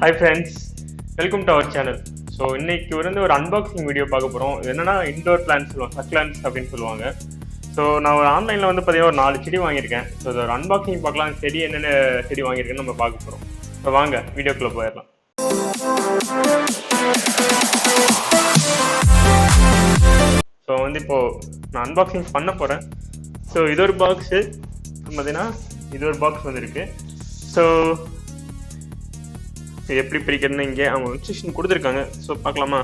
Hi friends, welcome to our channel. So இன்னைக்கு வந்து ஒரு அன்பாக்சிங் வீடியோ பார்க்க போகிறோம். இது என்னன்னா இண்டோர் பிளான்ஸ் சொல்லுவாங்க, சக்லன்ஸ் அப்படின்னு சொல்லுவாங்க. ஸோ நான் ஒரு ஆன்லைனில் வந்து பார்த்தீங்கன்னா ஒரு 4 செடி வாங்கியிருக்கேன். ஸோ இது ஒரு அன்பாக்சிங் பார்க்கலாம், செடி என்னென்ன செடி வாங்கியிருக்கேன்னு நம்ம பார்க்க போகிறோம். ஸோ வாங்க வீடியோக்குள்ளே போயிடலாம். ஸோ வந்து இப்போது நான் அன்பாக்சிங் பண்ண போகிறேன். ஸோ இது ஒரு பாக்ஸு பார்த்தீங்கன்னா இது ஒரு பாக்ஸ் வந்துருக்கு. ஸோ இது எப்படி பிரிக்கிறதுன்னு இங்கே அவங்க இன்ஸ்ட்ரக்ஷன் கொடுத்துருக்காங்க. ஸோ பார்க்கலாமா?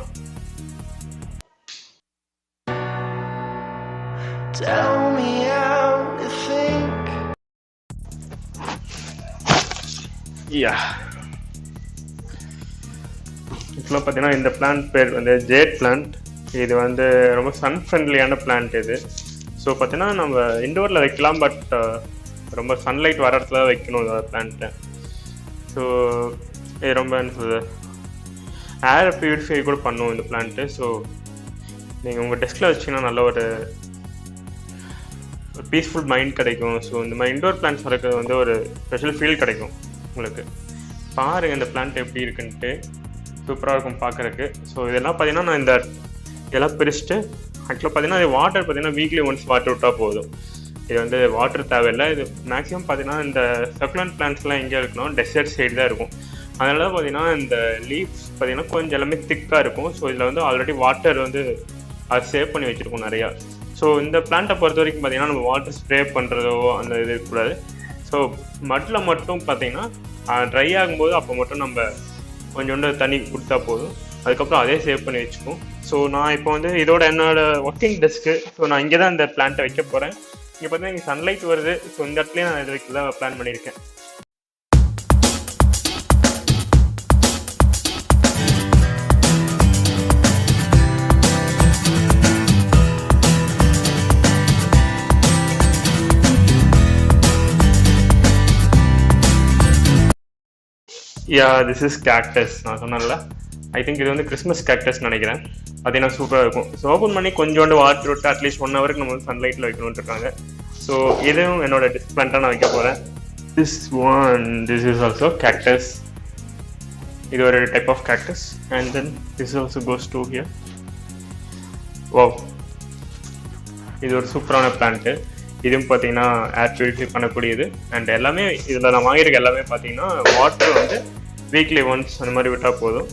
இப்போலாம் பார்த்தீங்கன்னா இந்த பிளான்ட் பேர் வந்து ஜேட் பிளான்ட். இது வந்து ரொம்ப சன் ஃப்ரெண்ட்லியான பிளான்ட் இது. ஸோ பார்த்தீங்கன்னா நம்ம இண்டோரில் வைக்கலாம், பட் ரொம்ப சன்லைட் வர இடத்துல வைக்கணும் இந்த பிளான்ட்டை. ஸோ இது ரொம்ப என்ன சொல்லுது, ஏர் பியூரிஃபை கூட பண்ணும் இந்த பிளான்ட்டு. ஸோ நீங்கள் உங்கள் டெஸ்கில் வச்சிங்கன்னா நல்ல ஒரு பீஸ்ஃபுல் மைண்ட் கிடைக்கும். ஸோ இந்த மாதிரி இண்டோர் பிளான்ட்ஸ் வளர்க்குறது வந்து ஒரு ஸ்பெஷல் ஃபீல் கிடைக்கும் உங்களுக்கு. பாருங்கள் இந்த பிளான்ட் எப்படி இருக்குன்ட்டு, சூப்பராக இருக்கும் பார்க்குறதுக்கு. ஸோ இதெல்லாம் பார்த்தீங்கன்னா நான் இதெல்லாம் பிரிச்சுட்டு ஆக்சுவலாக பார்த்தீங்கன்னா இது வாட்டர் பார்த்தீங்கன்னா வீக்லி ஒன்ஸ் வாட்டர் விட்டால் போதும். இது வந்து வாட்டர் தேவையில்லை. இது மேக்ஸிமம் பார்த்தீங்கன்னா இந்த சக்குலண்ட் பிளான்ட்ஸ்லாம் எங்கே இருக்கணும், டெசர்ட் சைடு தான் இருக்கும். அதனால தான் பார்த்தீங்கன்னா இந்த லீவ்ஸ் பார்த்தீங்கன்னா கொஞ்சம் எல்லாமே திக்காக இருக்கும். ஸோ இதில் வந்து ஆல்ரெடி வாட்டர் வந்து அது சேவ் பண்ணி வச்சுருக்கோம் நிறையா. ஸோ இந்த பிளான்ட்டை பொறுத்த வரைக்கும் பார்த்தீங்கன்னா நம்ம வாட்டர் ஸ்ப்ரே பண்ணுறதோ அந்த இது இருக்கக்கூடாது. ஸோ மட்டில் மட்டும் பார்த்தீங்கன்னா ட்ரை ஆகும்போது அப்போ மட்டும் நம்ம கொஞ்சோண்டு தண்ணி கொடுத்தா போதும். அதுக்கப்புறம் அதே சேவ் பண்ணி வச்சுக்கும். ஸோ நான் இப்போ வந்து இதோட என்னோடய ஒர்க்கிங் டெஸ்க்கு, ஸோ நான் இங்கே தான் இந்த பிளான்ட்டை வைக்க போகிறேன். இங்கே பார்த்தீங்கன்னா இங்கே சன்லைட் வருது. ஸோ இந்த இடத்துலேயே நான் இது வைக்க தான் பிளான் பண்ணியிருக்கேன். This is cactus. நான் சொன்னேன்ல, ஐ திங்க் இது வந்து கிறிஸ்மஸ் கேக்டஸ் நினைக்கிறேன். பார்த்தீங்கன்னா சூப்பராக இருக்கும். ஸோ ஓப்பன் பண்ணி கொஞ்சோண்டு வாட்டர் விட்டு அட்லீஸ்ட் 1 ஹவருக்கு நம்ம வந்து சன்லைட்டில் வைக்கணும்னு இருக்காங்க. ஸோ இதுவும் என்னோட டிஸ்பிளான்ட்டாக நான் வைக்க போகிறேன். This is also cactus. இது ஒரு type of cactus. And then this also goes to here. Wow, இது ஒரு சூப்பரான பிளான்ட்டு. இதுவும் பார்த்தீங்கன்னா ஏர் பியூரிஃபை பண்ணக்கூடியது. அண்ட் எல்லாமே இதில் நான் வாங்கியிருக்க எல்லாமே பார்த்தீங்கன்னா வாட்டர் வந்து வீக்லி ஒன்ஸ் அந்த மாதிரி விட்டால் போதும்.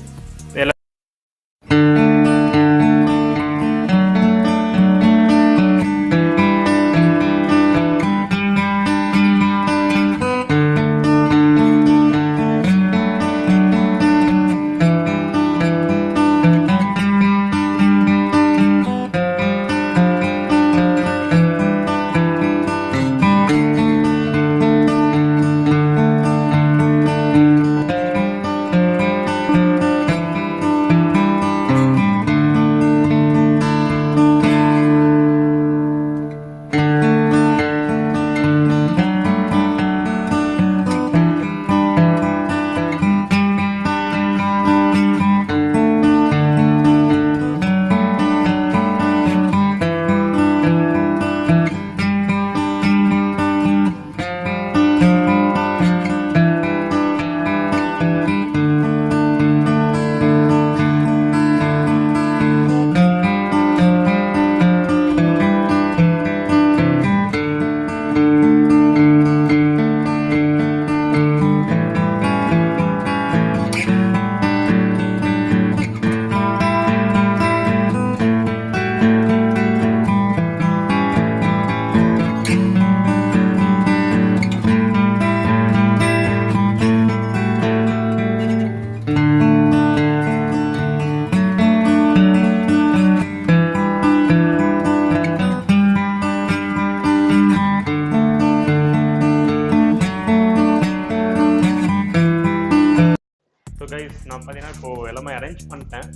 நான் பார்த்தீங்கன்னா இப்போது எல்லாமே அரேஞ்ச் பண்ணிட்டேன்.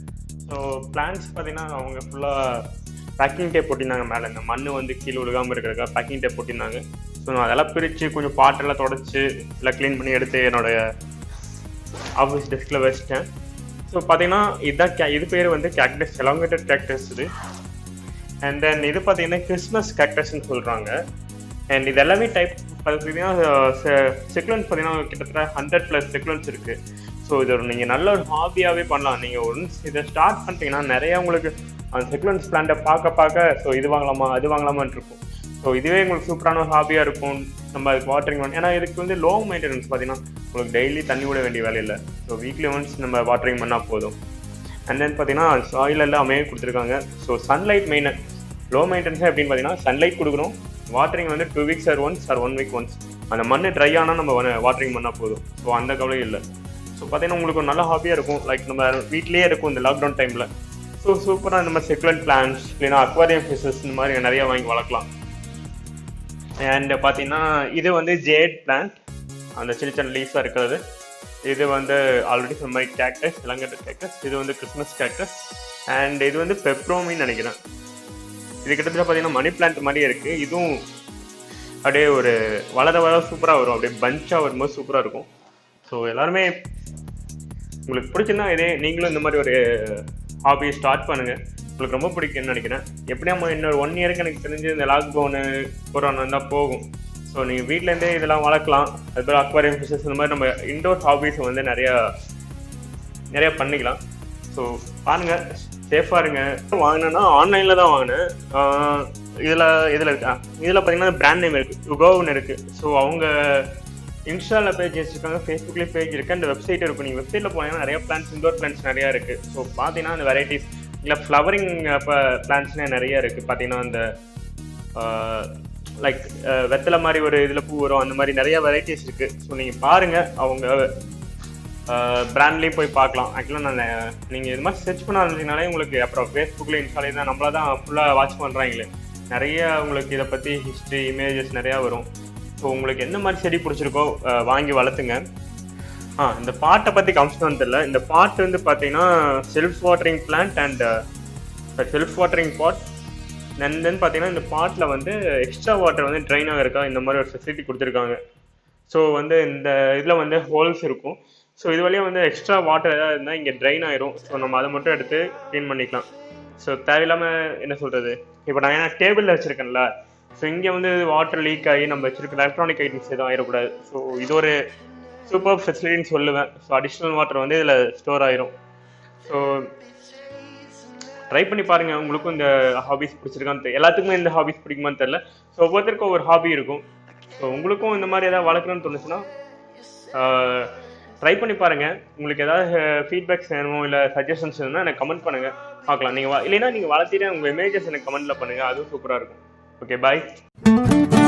ஸோ பிளான்ஸ் பார்த்தீங்கன்னா அவங்க ஃபுல்லாக பேக்கிங் டேப் போட்டிருந்தாங்க மேலே. இந்த மண் வந்து கீழே விழுகாமல் இருக்கிறதுக்காக பேக்கிங் டேப் போட்டிருந்தாங்க. ஸோ நான் அதெல்லாம் பிரித்து கொஞ்சம் பாட்டெல்லாம் தொடச்சி எல்லாம் க்ளீன் பண்ணி எடுத்து என்னோடய ஆஃபீஸ் டெஸ்கில் வச்சிட்டேன். ஸோ பார்த்தீங்கன்னா இது பேர் வந்து கேக்டஸ், எலாங்கேட்டட் கேக்டஸ் இது. அண்ட் தென் இது பார்த்தீங்கன்னா கிறிஸ்மஸ் கேக்டஸ்ன்னு சொல்கிறாங்க. அண்ட் இது எல்லாமே டைப் அது பார்த்தீங்கன்னா செக்குலன்ஸ் பார்த்தீங்கன்னா கிட்டத்தட்ட 100+ செக்குலன்ஸ் இருக்குது. ஸோ இது ஒரு நீங்கள் நல்ல ஒரு ஹாபியாகவே பண்ணலாம். நீங்கள் ஒன்ஸ் இதை ஸ்டார்ட் பண்ணிட்டீங்கன்னா நிறையா உங்களுக்கு அந்த செக்குலன்ஸ் பிளான்ட்டை பார்க்க பார்க்க ஸோ இது வாங்கலாமா அது வாங்கலாமான்னு இருக்கும். ஸோ இதுவே உங்களுக்கு சூப்பரான ஒரு ஹாபியாக இருக்கும். நம்ம அதுக்கு வாட்டரிங் பண்ண, ஏன்னா இதுக்கு வந்து லோ மெயின்டெனன்ஸ் பார்த்தீங்கன்னா உங்களுக்கு டெய்லி தண்ணி விட வேண்டிய வேலை இல்லை. ஸோ வீக்லி ஒன்ஸ் நம்ம வாட்டரிங் பண்ணால் போதும். அண்ட் தென் பார்த்தீங்கன்னா சாயில் எல்லாமே கொடுத்துருக்காங்க. ஸோ சன்லைட் மெயின்டெனன்ஸ் லோ மெயின்டெனன்ஸாக எப்படின்னு பார்த்தீங்கன்னா சன்லைட் கொடுக்கணும். வாட்டரிங் வந்து 2 weeks once or 1 week once. அந்த மண் ட்ரை ஆனால் நம்ம வாட்டரிங் பண்ணால் போதும். ஸோ அந்த கவலையும் இல்லை. ஸோ பார்த்தீங்கன்னா உங்களுக்கு ஒரு நல்ல ஹாபியாக இருக்கும். லைக் நம்ம வீட்லேயே இருக்கும் இந்த லாக்டவுன் டைமில். ஸோ சூப்பராக இந்த மாதிரி செக்குலண்ட் பிளான்ஸ் இல்லைன்னா அக்வாரியம் ஃபிஷஸ் இந்த மாதிரி நிறையா வாங்கி வளர்க்கலாம். அண்ட் பார்த்தீங்கன்னா இது வந்து ஜேட் பிளான்ட், அந்த சின்ன சின்ன லீஃபாக இருக்கிறது. இது வந்து ஆல்ரெடி சொன்ன மாதிரி கேக்டஸ், இளங்கட்டு கேக்டஸ். இது வந்து கிறிஸ்மஸ் கேக்டஸ். அண்ட் இது வந்து பெப்ரோமின்னு நினைக்கிறேன். இது கிட்டத்தட்ட பார்த்தீங்கன்னா மணி பிளான்ட் மாதிரியே இருக்குது. இதுவும் அப்படியே ஒரு வளர சூப்பராக வரும். அப்படியே பஞ்சாக வரும்போது சூப்பராக இருக்கும். ஸோ எல்லாருமே உங்களுக்கு பிடிச்சுன்னா இதே நீங்களும் இந்த மாதிரி ஒரு ஹாபியை ஸ்டார்ட் பண்ணுங்கள். உங்களுக்கு ரொம்ப பிடிக்கும்னு நினைக்கிறேன். எப்படியா இன்னொரு 1 yearக்கு எனக்கு தெரிஞ்சு இந்த லாக்டவுனு கொரோனா இருந்தால் போகும். ஸோ நீங்கள் வீட்டிலேருந்தே இதெல்லாம் வளர்க்கலாம். அதுக்கப்புறம் அக்வாரியம் ஃபிஷஸ் இந்த மாதிரி நம்ம இன்டோர் ஹாபிஸை வந்து நிறையா பண்ணிக்கலாம். ஸோ பாருங்கள், சேஃபாக இருங்க. வாங்கினேன்னா ஆன்லைனில் தான் வாங்கினேன். இதில் இருக்கா, இதில் பார்த்தீங்கன்னா பிராண்ட் நேம் இருக்குது, யுகோன்னு இருக்குது. ஸோ அவங்க இன்ஸ்டாவில் பேஜ் வச்சுருக்காங்க, ஃபேஸ்புக்லேயும் பேஜ் இருக்குது, அந்த வெப்சைட் இருக்கும். நீங்கள் வெப்சைட்டில் போனீங்கன்னா நிறையா பிளான்ஸ், இண்டோர் பிளான்ஸ் நிறையா இருக்குது. ஸோ பார்த்தீங்கன்னா அந்த வெரைட்டிஸ் இல்லை ஃப்ளவரிங் பிளான்ட்ஸ்னே நிறையா இருக்குது. பார்த்தீங்கன்னா அந்த லைக் வெத்தலை மாதிரி ஒரு இதில் பூ வரும், அந்த மாதிரி நிறையா வெரைட்டிஸ் இருக்குது. ஸோ நீங்கள் பாருங்கள், அவங்க பிராண்ட்லேயும் போய் பார்க்கலாம். ஆக்சுவலாக நீங்கள் இது மாதிரி சர்ச் பண்ண ஆரம்பிச்சிங்கனாலே உங்களுக்கு அப்புறம் ஃபேஸ்புக்கில் இன்ஸ்டாலே தான் நம்மளா தான் ஃபுல்லாக வாட்ச் பண்ணுறாங்களே, நிறைய உங்களுக்கு இதை பற்றி ஹிஸ்ட்ரி இமேஜஸ் நிறையா வரும். ஸோ உங்களுக்கு எந்த மாதிரி செடி பிடிச்சிருக்கோ வாங்கி வளர்த்துங்க. இந்த பாட்டை பற்றி கம்சன் தெரியல. இந்த பாட் வந்து பார்த்தீங்கன்னா self watering plant and self watering pot. Then பார்த்தீங்கன்னா இந்த பாட்டில் வந்து எக்ஸ்ட்ரா வாட்டர் வந்து ட்ரைன் ஆகிருக்கா இந்த மாதிரி ஒரு ஃபெசிலிட்டி கொடுத்துருக்காங்க. ஸோ வந்து இந்த இதில் வந்து ஹோல்ஸ் இருக்கும். ஸோ இது வழியாக வந்து எக்ஸ்ட்ரா வாட்டர் ஏதாவது இருந்தால் இங்கே ட்ரைன் ஆயிரும். ஸோ நம்ம அதை மட்டும் எடுத்து க்ளீன் பண்ணிக்கலாம். ஸோ தேவையில்லாமல் என்ன சொல்கிறது, இப்போ நான் ஏன்னா டேபிளில் வச்சுருக்கேன்ல, ஸோ இங்கே வந்து வாட்டர் லீக் ஆகி நம்ம வச்சுருக்க எலக்ட்ரானிக் ஐட்டம்ஸ் எதுவும் ஆயிடக்கூடாது. ஸோ இது ஒரு சூப்பர் ஃபெசிலிட்டின்னு சொல்லுவேன். ஸோ அடிஷ்னல் வாட்டர் வந்து இதில் ஸ்டோர் ஆயிரும். ஸோ ட்ரை பண்ணி பாருங்கள். உங்களுக்கும் இந்த ஹாபிஸ் பிடிச்சிருக்கான்னு எல்லாத்துக்குமே இந்த ஹாபிஸ் பிடிக்குமான்னு தெரில. ஸோ ஒவ்வொருத்தருக்கும் ஒவ்வொரு ஹாபி இருக்கும். ஸோ உங்களுக்கும் இந்த மாதிரி ஏதாவது வளர்க்கணும்னு தோணுச்சுன்னா ட்ரை பண்ணி பாருங்கள். உங்களுக்கு ஏதாவது ஃபீட்பேக்ஸ் வேணும் இல்லை சஜஷன்ஸ் வேணும்னா எனக்கு கமெண்ட் பண்ணுங்கள், பார்க்கலாம். நீங்கள் இல்லைன்னா நீங்கள் வளர்த்திட்டு உங்கள் இமேஜஸ் எனக்கு கமெண்ட்டில் பண்ணுங்கள், அதுவும் சூப்பராக இருக்கும். ஓகே, பாய்.